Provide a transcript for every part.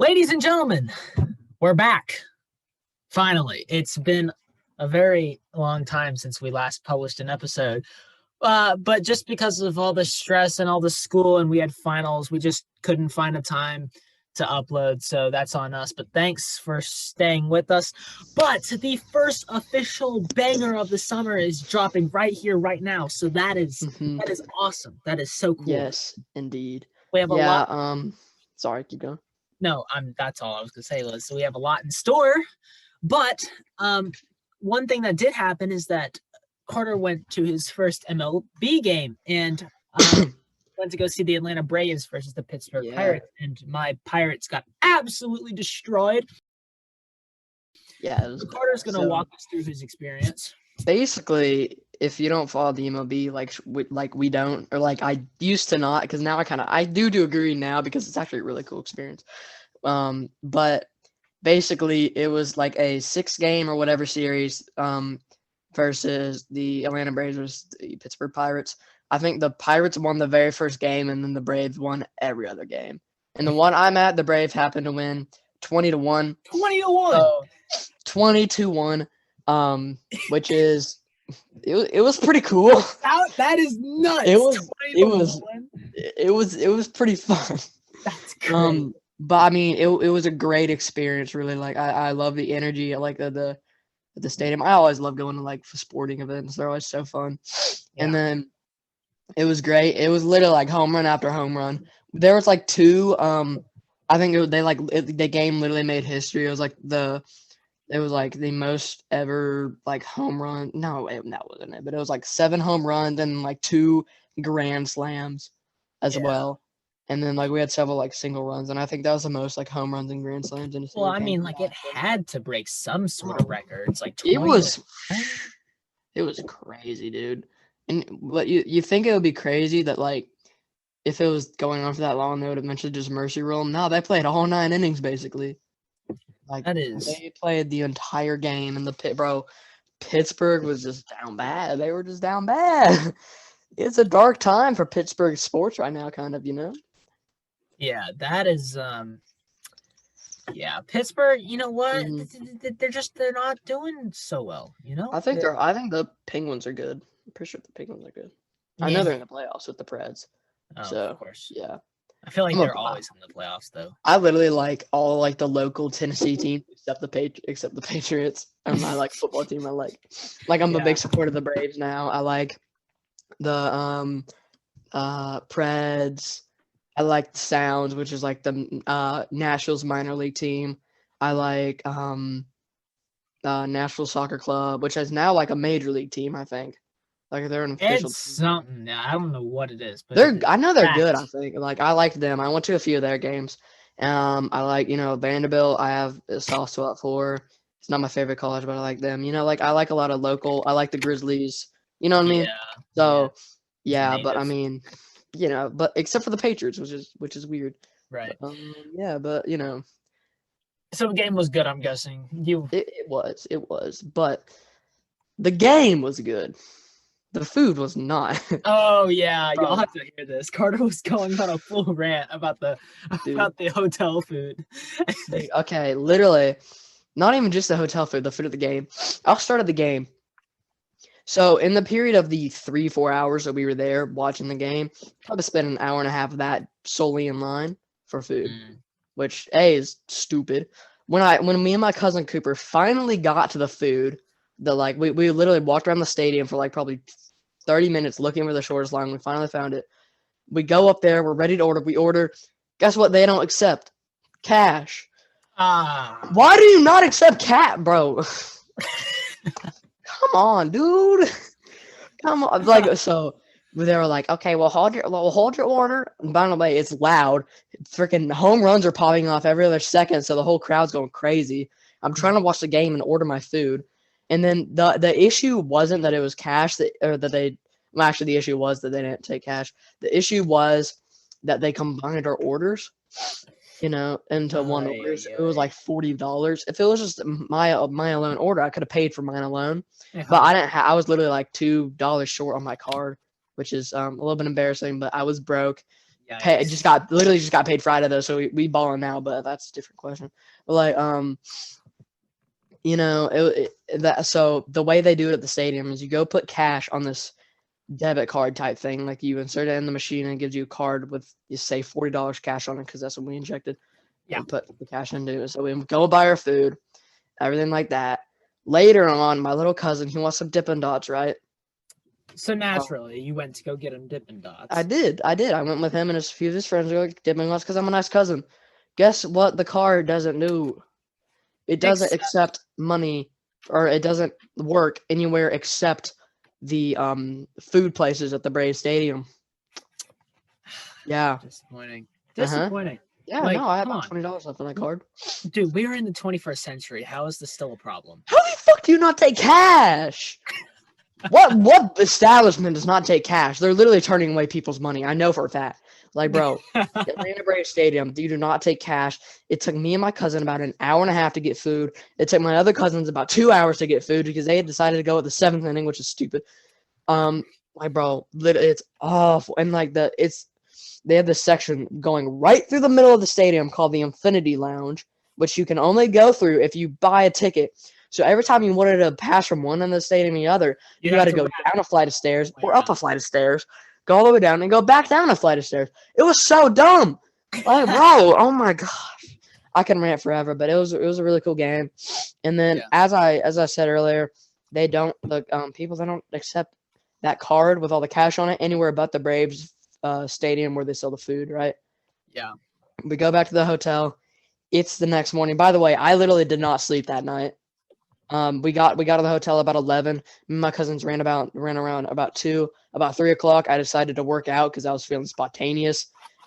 Ladies and gentlemen, we're back. Finally, it's been a very long time since we last published an episode. But just because of all the stress and all the school and we had finals, we just couldn't find a time to upload. So that's on us. But thanks for staying with us. But the first official banger of the summer is dropping right here, right now. So that is awesome. That is so cool. Yes, indeed. We have a lot. Sorry, keep going. No, that's all I was gonna say, Liz. So we have a lot in store, but one thing that did happen is that Carter went to his first MLB game and went to go see the Atlanta Braves versus the Pittsburgh Pirates, and my Pirates got absolutely destroyed. Yeah, Carter's gonna walk us through his experience. Basically, if you don't follow the MLB, like we don't, or like I used to not, because now I do agree now because it's actually a really cool experience. But basically it was like a 6-game or whatever series versus the Atlanta Braves versus the Pittsburgh Pirates. I think the Pirates won the very first game, and then the Braves won every other game. And the one I'm at, the Braves happened to win 20-1. 20-1. 20-1. Which is it was pretty cool. That is nuts. It was pretty fun. That's great. But I mean, it was a great experience. Really, like I love the energy. I like the stadium. I always love going to like sporting events. They're always so fun. Yeah. And then it was great. It was literally like home run after home run. There was like 2. I think the game literally made history. It was like the most ever like home run. No, that wasn't it. But it was like 7 home runs and like 2 grand slams as well. And then like we had several like single runs, and I think that was the most like home runs and grand slams in a single game. Well, I mean, like it had to break some sort of records. Like 20 it was crazy, dude. And but you think it would be crazy that like if it was going on for that long, they would eventually just mercy rule them. No, they played all 9 innings basically. Like they played the entire game, and Pittsburgh was just down bad. They were just down bad. It's a dark time for Pittsburgh sports right now, kind of, you know? Yeah, that is Pittsburgh, you know what? Mm-hmm. They're not doing so well, you know? I think the Penguins are good. I'm pretty sure the Penguins are good. Yeah. I know they're in the playoffs with the Preds. Oh, so, of course. Yeah. I feel like they're always in the playoffs, though. I literally like all like the local Tennessee teams except the Patriots. And my like football team. I'm a big supporter of the Braves now. I like the Preds. I like the Sounds, which is like the Nationals minor league team. I like Nashville Soccer Club, which is now like a major league team. I think. Like they're an official. It's something. I don't know what it is, but I know they're good. I think. Like I like them. I went to a few of their games. I like Vanderbilt. I have a soft spot for. It's not my favorite college, but I like them. Like I like a lot of local. I like the Grizzlies. You know what I mean? Yeah. So but I mean, but except for the Patriots, which is weird. Right. But, So the game was good. I'm guessing It was, but the game was good. The food was not. Oh yeah, you'll have to hear this. Carter was going on a full rant about the hotel food. Okay, literally, not even just the hotel food, the food of the game. I'll start at the game. So in the period of the 3-4 hours that we were there watching the game, probably spent an hour and a half of that solely in line for food, which is stupid. When me and my cousin Cooper finally got to the food. We literally walked around the stadium for like probably 30 minutes looking for the shortest line. We finally found it. We go up there. We're ready to order. We order. Guess what? They don't accept cash. Why do you not accept cat, bro? Come on, dude. Come on. So they were like, okay, we'll hold your order. And by the way, it's loud. Freaking home runs are popping off every other second, so the whole crowd's going crazy. I'm trying to watch the game and order my food. And then the issue wasn't that it was cash the issue was that they didn't take cash. The issue was that they combined our orders, into one order. So it was like $40. If it was just my alone order, I could have paid for mine alone. But I didn't. I was literally like $2 short on my card, which is a little bit embarrassing. But I was broke, Yikes. Literally just got paid Friday though, so we balling now, but that's a different question. But like you know, so the way they do it at the stadium is you go put cash on this debit card type thing, like you insert it in the machine and it gives you a card with, you say, $40 cash on it, because that's what we injected. Yeah. And put the cash into it. So we go buy our food, everything like that. Later on, my little cousin, he wants some Dippin' Dots, right? So naturally, you went to go get him Dippin' Dots. I did. I went with him and a few of his friends to go get Dippin' Dots because I'm a nice cousin. Guess what the card doesn't do? It doesn't accept money, or it doesn't work anywhere except the food places at the Brave Stadium. Yeah. Disappointing. Yeah, like, no, I have about $20 left on that card. Dude, we are in the 21st century. How is this still a problem? How the fuck do you not take cash? What establishment does not take cash? They're literally turning away people's money. I know for a fact. Like, bro, Atlanta Braves Stadium, you do not take cash. It took me and my cousin about an hour and a half to get food. It took my other cousins about 2 hours to get food because they had decided to go at the 7th inning, which is stupid. Like, bro, it's awful. And like they have this section going right through the middle of the stadium called the Infinity Lounge, which you can only go through if you buy a ticket. So every time you wanted to pass from one end of the stadium to the other, you got to go down a flight of stairs or up a flight of stairs, go all the way down and go back down a flight of stairs. It was so dumb. Like, bro, oh my gosh. I can rant forever, but it was a really cool game. And then as I said earlier, people they don't accept that card with all the cash on it anywhere but the Braves stadium where they sell the food, right? Yeah. We go back to the hotel. It's the next morning. By the way, I literally did not sleep that night. We got to the hotel about 11. My cousins ran around about 2. About 3 o'clock, I decided to work out because I was feeling spontaneous.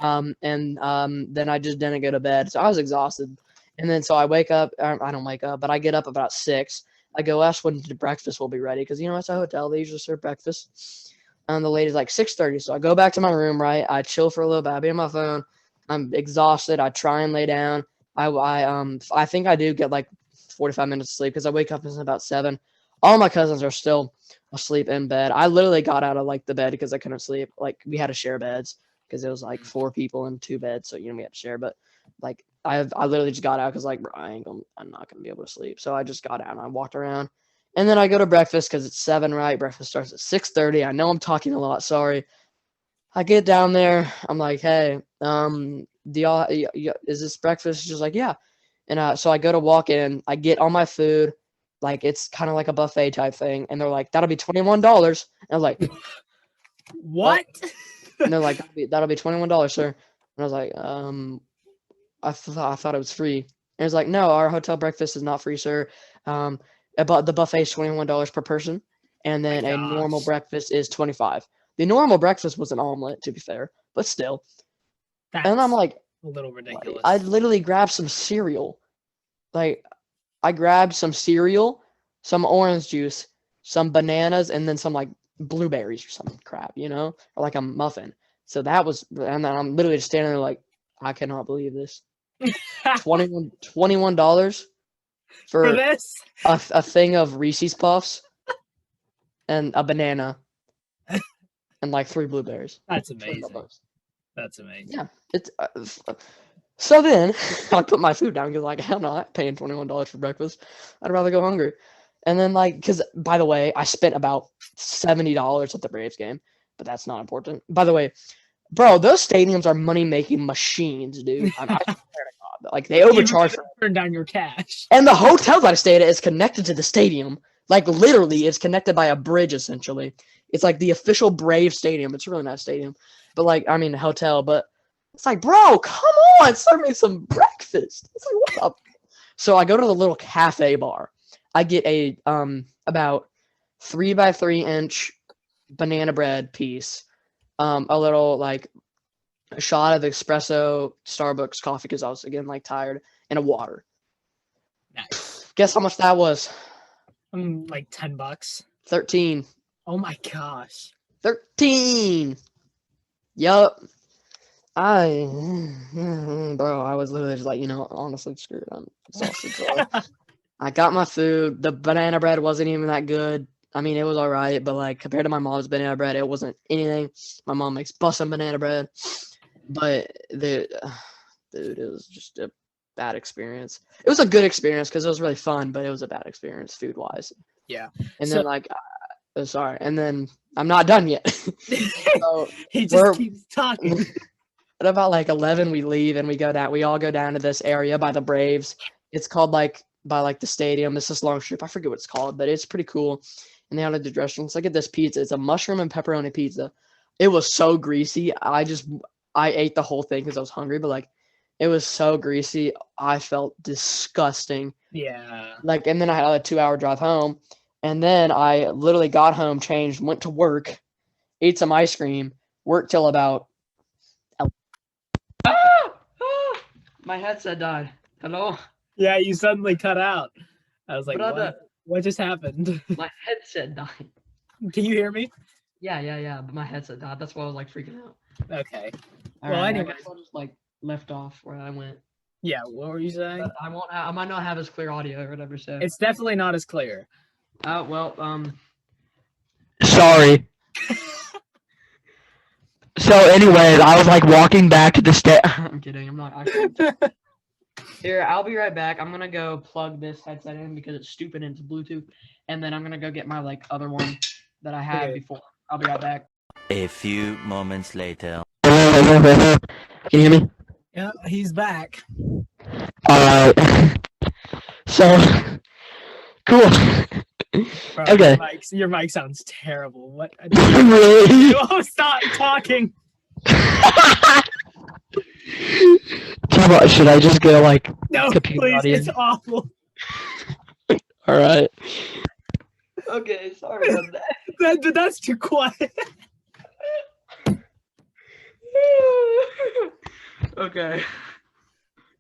Then I just didn't go to bed, so I was exhausted. And then so I wake up. I don't wake up, but I get up about 6. I go ask when the breakfast will be ready because it's a hotel. They usually serve breakfast. And the lady's like 6:30. So I go back to my room, right? I chill for a little bit. I be on my phone. I'm exhausted. I try and lay down. I think I do get like 45 minutes of sleep because I wake up at about 7. All my cousins are still asleep in bed. I literally got out of like the bed because I couldn't sleep. Like we had to share beds because it was like 4 people in 2 beds, so we had to share. But like I literally just got out because like, bro, I'm not gonna be able to sleep. So I just got out and I walked around, and then I go to breakfast because it's 7, right? Breakfast starts at 6:30. I know I'm talking a lot. Sorry. I get down there. I'm like, hey, do y'all is this breakfast? She's just like, yeah. And so I go to walk in. I get all my food. Like it's kind of like a buffet type thing, and they're like, "That'll be $21." And I was like, "What?" And they're like, "That'll be $21, sir." And I was like, I thought it was free." And it's like, "No, our hotel breakfast is not free, sir. But the buffet is $21 per person, and then a normal breakfast is $25. The normal breakfast was an omelet, to be fair, but still." And I'm like, a little ridiculous. I literally grabbed some cereal, like. I grabbed some cereal, some orange juice, some bananas, and then some like blueberries or some crap, or like a muffin. So that was, and then I'm literally just standing there like, I cannot believe this. $21 for this? a thing of Reese's Puffs and a banana and like 3 blueberries. That's amazing. That's amazing. Yeah, it's. So then I put my food down because like I'm not paying $21 for breakfast. I'd rather go hungry. And then like, because by the way, I spent about $70 at the Braves game, but that's not important. By the way, bro, those stadiums are money making machines, dude. I swear to God, like they overcharge. Turn down your cash. And the hotel that I stayed at is connected to the stadium. Like literally, it's connected by a bridge. Essentially, it's like the official Brave stadium. It's a really nice stadium, but like hotel, but. It's like, bro, come on, serve me some breakfast. It's like, what up? So I go to the little cafe bar. I get a about 3 by 3 inch banana bread piece, a little like a shot of espresso Starbucks coffee because I was again like tired, and a water. Nice. Guess how much that was? Like $10. 13. Oh my gosh. 13. Yup. Bro, I was literally just like, honestly, screw it. I'm exhausted. So I got my food. The banana bread wasn't even that good. I mean, it was all right, but like compared to my mom's banana bread, it wasn't anything. My mom makes bussin' banana bread. But dude, it was just a bad experience. It was a good experience because it was really fun, but it was a bad experience food wise. Yeah. And So- then like, sorry, and then I'm not done yet. So He just we're- keeps talking. at about like 11, we leave and we go down. We all go down to this area by the Braves. It's called like by like the stadium. It's this long strip. I forget what it's called, but it's pretty cool. And they had the restaurants. I get this pizza. It's a mushroom and pepperoni pizza. It was so greasy. I ate the whole thing because I was hungry, but like it was so greasy. I felt disgusting. Yeah. Like, and then I had a 2-hour drive home. And then I literally got home, changed, went to work, ate some ice cream, worked till about. My headset died. Hello? Yeah, you suddenly cut out. I was like, Brother. what just happened? My headset died. Can you hear me? Yeah. But my headset died. That's why I was like freaking out. Okay. All Well, right, anyways. I guess I'll just like left off where I went. Yeah, what were you saying? But I might not have as clear audio or whatever. So It's definitely not as clear. Sorry. So, anyways, I was like walking back to the I'm kidding. I'm not actually. Here, I'll be right back. I'm gonna go plug this headset in because it's stupid and it's Bluetooth, and then I'm gonna go get my like other one that I had Okay. before. I'll be right back. A few moments later. Can you hear me? Yeah, he's back. All right. So, cool. Bro, Okay. Your mic sounds terrible. What? Really? Oh, stop talking. Should I just go like No, computer please. audio? It's awful. All right. Okay, sorry about that. That's too quiet. Okay.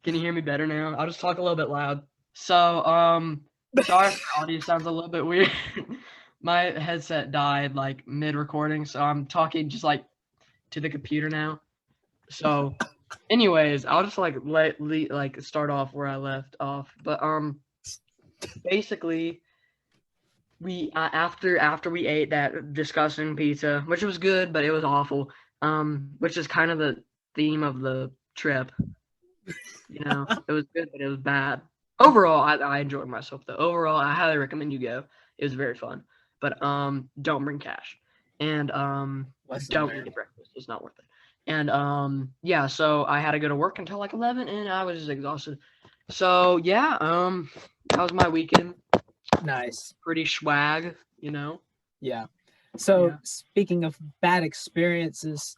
Can you hear me better now? I'll just talk a little bit loud. So, sorry if the audio sounds a little bit weird. My headset died like mid-recording, so I'm talking just like to the computer now. So, anyways, I'll just like start off where I left off. But basically, we after we ate that disgusting pizza, which was good, but it was awful. Which is kind of the theme of the trip. You know, it was good, but it was bad. Overall, I enjoyed myself though. Overall, I highly recommend you go. It was very fun. But don't bring cash. And don't eat breakfast. It's not worth it. And yeah, so I had to go to work until like 11 and I was just exhausted. So yeah, that was my weekend. Nice. Pretty swag, you know. Yeah. So Yeah. speaking of bad experiences,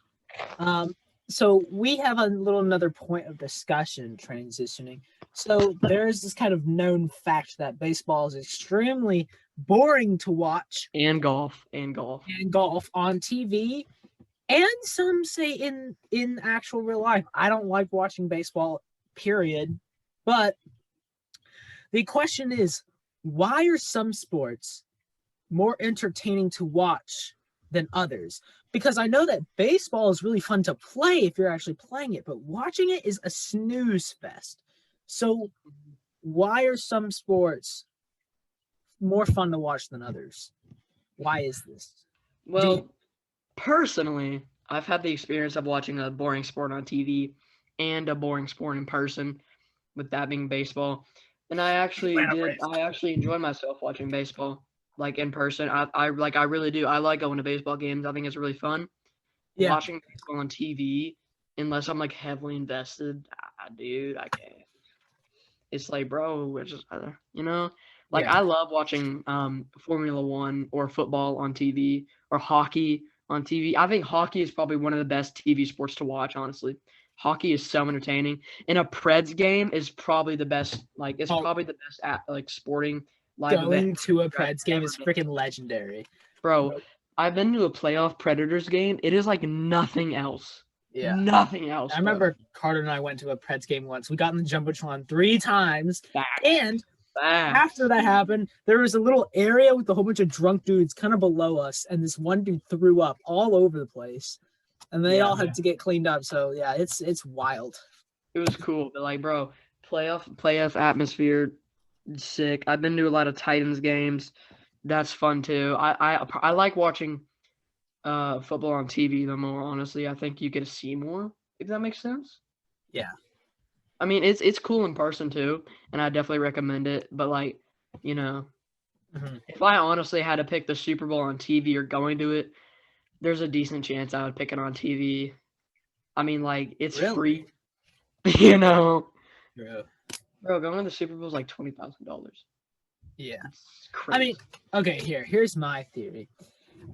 so we have another point of discussion transitioning. So there's this kind of known fact that baseball is extremely boring to watch, And golf. and golf on TV, and some say in actual real life. I don't like watching baseball, period. But the question is, why are some sports more entertaining to watch than others? Because I know that baseball is really fun to play if you're actually playing it, but watching it is a snooze fest. So why are some sports more fun to watch than others? Why is this? Well, personally, I've had the experience of watching a boring sport on TV and a boring sport in person, with that being baseball. And I actually enjoy myself watching baseball, like in person. I really do. I like going to baseball games. I think it's really fun. Yeah. Watching baseball on TV, unless I'm like heavily invested, dude, I can't. It's like, bro, it's just, you know, like Yeah. I love watching Formula One or football on TV or hockey on TV. I think hockey is probably one of the best TV sports to watch, honestly. Hockey is so entertaining. And a Preds game is probably the best, like it's probably the best like sporting live Going event. to a Preds game is freaking legendary. Bro, I've been to a playoff Predators game. It is like nothing else. Yeah. Nothing else. I remember Carter and I went to a Preds game once. We got in the Jumbotron 3 times. And after that happened, there was a little area with a whole bunch of drunk dudes kind of below us. And this one dude threw up all over the place. And they all had to get cleaned up. So, yeah, it's wild. It was cool. But, like, bro, playoff atmosphere, sick. I've been to a lot of Titans games. That's fun, too. I like watching football on TV, though, more honestly. I think you get to see more. if that makes sense. Yeah. I mean, it's cool in person too, and I definitely recommend it. But like, you know, Mhm. if I honestly had to pick the Super Bowl on TV or going to it, there's a decent chance I would pick it on TV. I mean, like, it's free, you know. Yeah. Bro, going to the Super Bowl is like $20,000. Yeah. It's crazy. I mean, okay, here's my theory.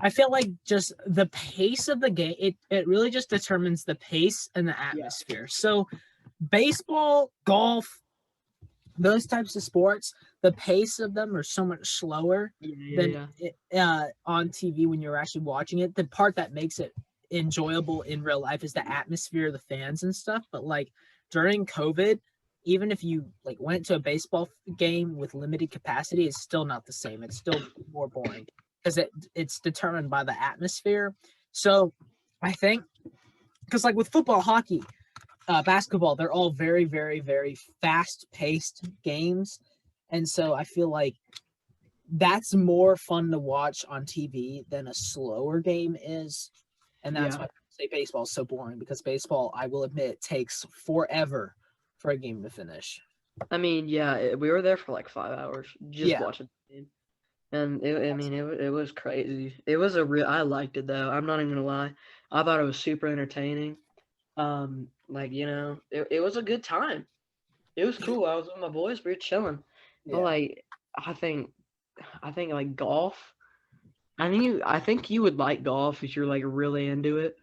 I feel like just the pace of the game, it really just determines the pace and the atmosphere. So baseball, golf, those types of sports, the pace of them are so much slower than on TV when you're actually watching it. The part that makes it enjoyable in real life is the atmosphere, the fans and stuff. But like during COVID, even if you like went to a baseball game with limited capacity, it's still not the same. It's still more boring because it's determined by the atmosphere. So I think because like with football, hockey, basketball, they're all very, very, very fast-paced games. And so I feel like that's more fun to watch on TV than a slower game is. And that's why I say baseball is so boring, because baseball, I will admit, takes forever for a game to finish. I mean, we were there for like 5 hours just watching the game. And it was crazy. It was I liked it though. I'm not even gonna lie. I thought it was super entertaining. Like, you know, it was a good time. It was cool. I was with my boys. We were chilling. But like, I think like golf. I think you would like golf if you're like really into it.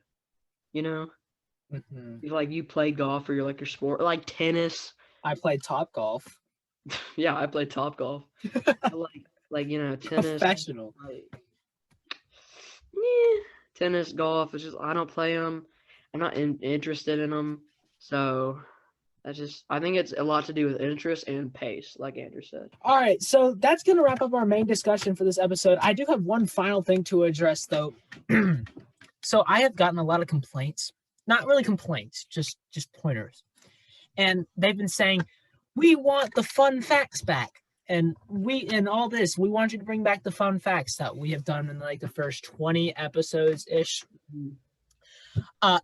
You know, if like you play golf or you're like your sport, like tennis. I played Top Golf. Yeah, I played Top Golf. like you know, tennis. Professional. Tennis, golf. It's just I don't play them. I'm not interested in them. So I think it's a lot to do with interest and pace, like Andrew said. All right, so that's going to wrap up our main discussion for this episode. I do have one final thing to address, though. So I have gotten a lot of complaints. Not really complaints, just pointers. And they've been saying, we want the fun facts back. And all this, we want you to bring back the fun facts that we have done in like the first 20 episodes-ish.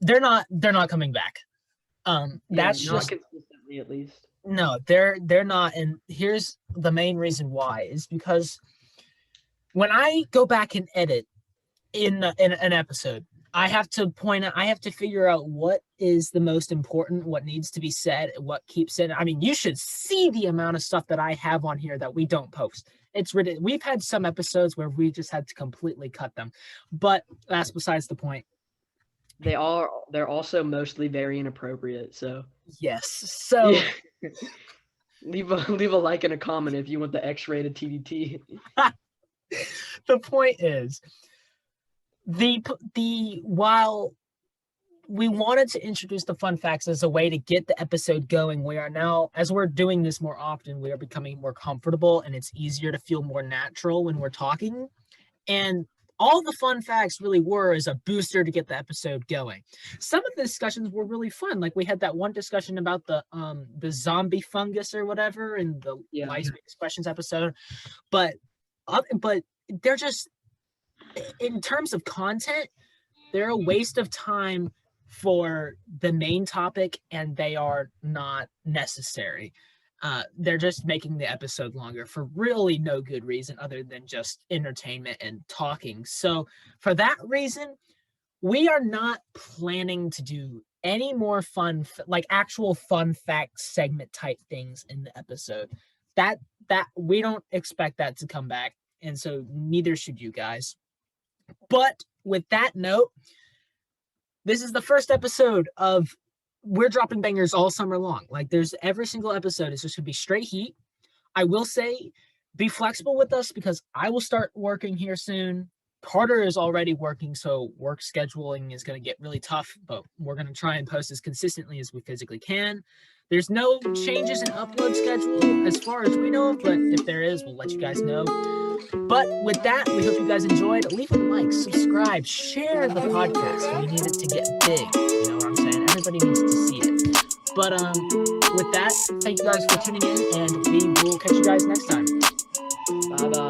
They're not coming back. That's not just consistently, at least. No, they're not. And here's the main reason why is because when I go back and edit in an episode, I have to figure out what is the most important, what needs to be said, what keeps it. I mean, you should see the amount of stuff that I have on here that we don't post. It's ridiculous. We've had some episodes where we just had to completely cut them, but that's besides the point. They're also mostly very inappropriate, so yes. So leave a like and a comment if you want the X-rated TDT. The point is, while we wanted to introduce the fun facts as a way to get the episode going, we are now, as we're doing this more often, we are becoming more comfortable, and it's easier to feel more natural when we're talking. And all the fun facts really were as a booster to get the episode going. Some of the discussions were really fun. Like we had that one discussion about the zombie fungus or whatever in the MySpace questions episode. But they're just, in terms of content, they're a waste of time for the main topic, and they are not necessary. They're just making the episode longer for really no good reason other than just entertainment and talking. So for that reason, we are not planning to do any more fun, like actual fun fact segment type things in the episode. That we don't expect that to come back. And so neither should you guys. But with that note, this is the first episode of we're dropping bangers all summer long. Like there's every single episode is just gonna be straight heat. I will say, be flexible with us because I will start working here soon. Carter is already working, so work scheduling is gonna get really tough, but we're gonna try and post as consistently as we physically can. There's no changes in upload schedule as far as we know, but if there is, we'll let you guys know. But with that, we hope you guys enjoyed. Leave a like, subscribe, share the podcast. We need it to get big. You know what I'm saying? Everybody needs to see it. But with that, thank you guys for tuning in, and we will catch you guys next time. Bye-bye.